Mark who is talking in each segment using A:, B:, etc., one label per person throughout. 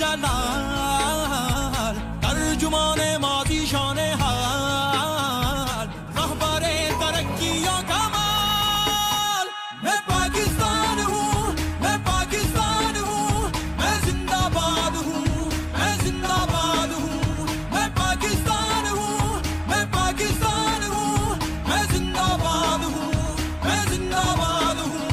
A: जलाल, तर्जुमाने माज़ी शाने हाल, रहबरे तरक्कियों का माल। मैं पाकिस्तान हूँ, मैं पाकिस्तान हूँ, मैं जिंदाबाद हूँ, मैं जिंदाबाद हूँ। मैं पाकिस्तान हूँ, मैं पाकिस्तान हूँ, मैं जिंदाबाद हूँ, मैं जिंदाबाद हूँ।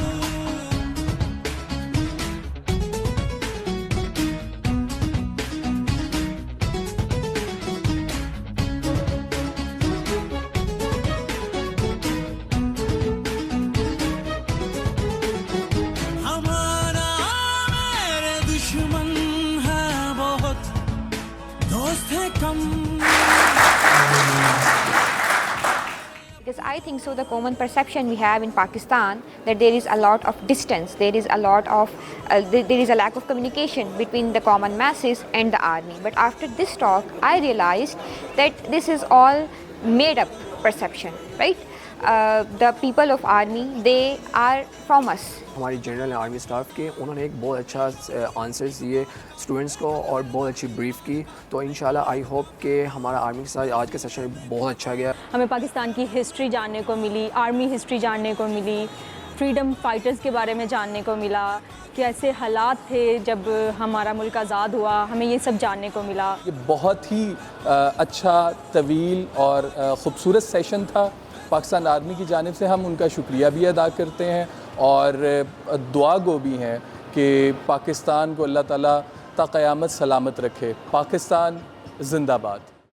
A: हमारा मेरे दुश्मन है बहुत, दोस्त है कम।
B: Because I think so, the common perception we have in Pakistan that there is a lot of distance, there is a lot of, there is a lack of communication between the common masses and the army. But after this talk, I realized that this is all made up perception, right? The people of army, they are from us.
C: हमारी general army staff के उन्होंने एक बहुत अच्छा answers दिए students को और बहुत अच्छी ब्रीफ की। तो इंशाल्लाह आई होप कि हमारा आर्मी के साथ आज का सेशन बहुत अच्छा गया।
D: हमें पाकिस्तान की हिस्ट्री जानने को मिली, आर्मी हिस्ट्री जानने को मिली, फ्रीडम फाइटर्स के बारे में जानने को मिला, कैसे हालात थे जब हमारा मुल्क आज़ाद हुआ, हमें ये सब जानने को मिला।
E: ये बहुत ही अच्छा, तवील और ख़ूबसूरत सेशन था। पाकिस्तान आर्मी की जानिब से हम उनका शुक्रिया भी अदा करते हैं और दुआ गो भी हैं कि पाकिस्तान को अल्लाह ताला ता क़यामत सलामत रखे। पाकिस्तान जिंदाबाद।